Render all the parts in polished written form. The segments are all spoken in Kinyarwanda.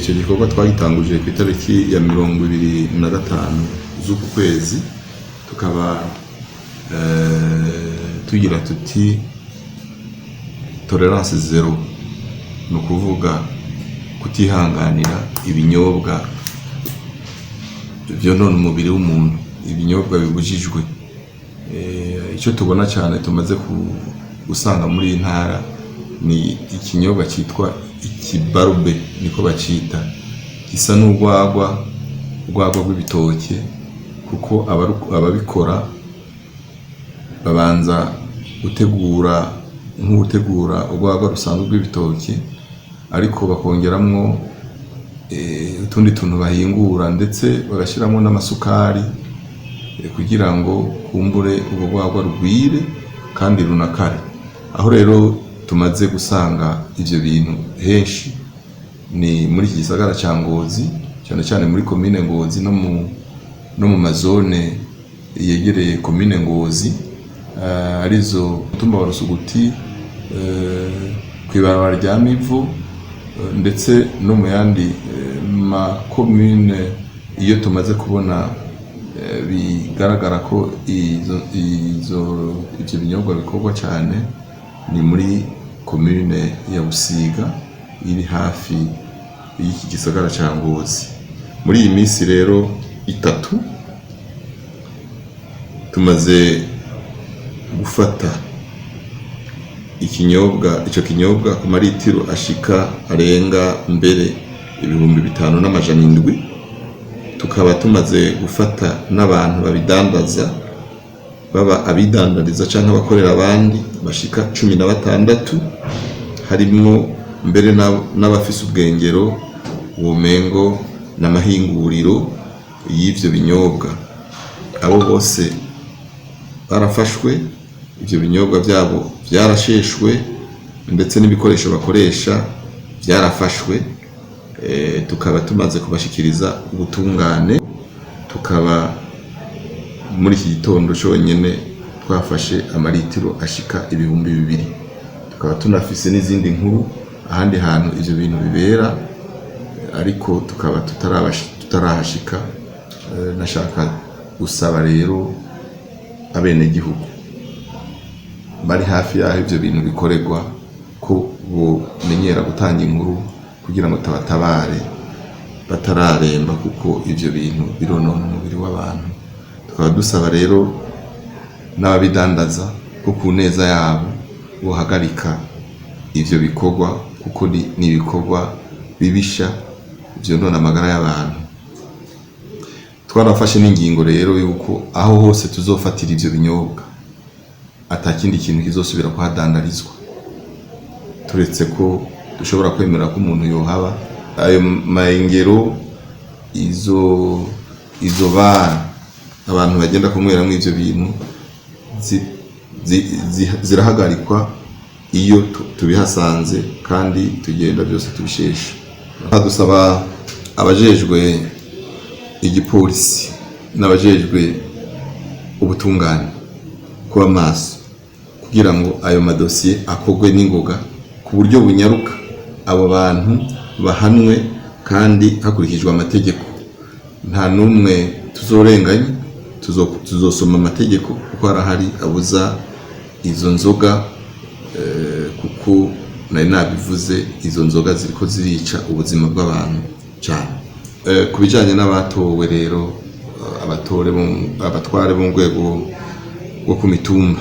icyo gikorwa twagitanguje ku itariki ya 25 z'uku kwezi, tukaba tugira tuti tolerance zero, ni ukuvuga kutihanganira ibinyobwa vyonona umubiri w'umuntu, ibinyobwa bibujijwe. Icyo tubona cyane tumaze gusanga muri iyi ntara ni ikinyobwa cyitwa ikibarube, niko bacita, gisa n'urwagwa rw'ibitoke, kuko ababikora babanza gutegura urwagwa rusanzwe rw'ibitoke, ariko bakongeramwo utundi tuntu bahingura, ndetse bagashyiramo n'amasukari kugira ngo kumbure ubwo rwagwa rugwire kandi runakare. Aho rero tumaze gusanga ivyo bintu henshi ni muri iki gisagara ca Ngozi, cyane cyane muri komine Ngozi no mu mazone yegereye komine Ngozi, arizo mutumba wa Rusuguti, kwibarabara rya Mivu, ndetse no mu yandi makomine. Iyo tumaze kubona bigaragara ko ivyo binyobwa bikorwa cyane, ni muri komine ya Busiga iri hafi y'iki gisagara ca Ngozi. Muri iyi minsi rero itatu tumaze gufata ico kinyobwa ku maritiro ashika arenga mbere 5,700. Tukaba tumaze gufata n'abantu babidandaza, baba abidandariza canke abakorera abandi, bashika 16, harimwo mbere n'abafise ubwengero ubumengo n'amahinguriro y'ivyo binyobwa. Abo bose barafashwe, ivyo binyobwa vyabo vyarasheshwe, ndetse n'ibikoresho bakoresha vyarafashwe. Tukaba tumaze kubashikiriza ubutungane. Tukaba muri iki gitondo cyonyene twafashe amaritiro ashika 2,000. Tukaba tunafise n'izindi nkuru ahandi hantu ivyo bintu bibera, ariko tukaba tutarahashika. Nashaka gusaba rero abene gihugu bari hafi yaho ivyo bintu bikorerwa ko bomenyera gutanga inkuru kugira ngo tabatabare batararemba, kuko ivyo bintu bironona umubiri w'abantu. Tukaba dusaba rero n'ababidandaza ko ku neza yabo bohagarika ivyo bikorwa, kuko ni ibikorwa bibisha vyonona amagara y'abantu. Twarafashe n'ingingo rero yuko aho hose tuzofatira ivyo binyobwa atakindi kintu kizosubira kuhadandarizwa, turetse ko dushobora kwemera ko umuntu yohaba. Ayo maengero, izo bara abantu bagenda kunyweramwo ivyo bintu zirahagarikwa iyo tubihasanze, kandi tugenda byose tubishesha. Dusaba abajejwe igipolisi n'abajejwe ubutungane kuba maso kugira ngo ayo madosiye akogwe n'ingoga ku buryo bunyaruka, abo bantu bahanwe kandi hakurikijwe amategeko. Nta numwe tuzorenganya, tuzosoma amategeko, kuko harahari abuza izo nzoga, kuko nari nabivuze, izo nzoga ziriko zirica ubuzima bw'abantu cyane. Ku bijanye n'abatowe rero, abatware bo rwego rwo ku mitumba,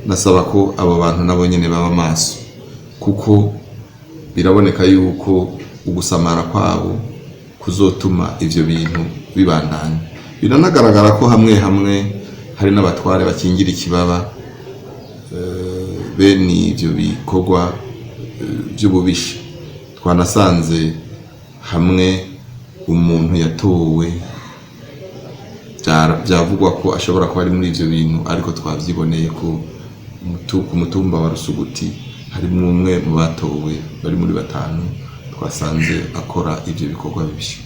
nasaba ko abo bantu nabo nyene baba maso, kuko biraboneka yuko ugusamara kwabo kuzotuma ivyo bintu bibandanya. Biranagaragara ko hamwe hari n'abatware bakingira ikibaba bene ivyo bikorwa vy'ububisha. Twanasanze hamwe umuntu yatowe byavugwa ko ashobora kuba ari muri ivyo bintu, ariko twavyiboneye ko ku mutumba wa Rusuguti harimo umwe mu batowe bari muri 5 twasanze akora ivyo bikorwa bibisha.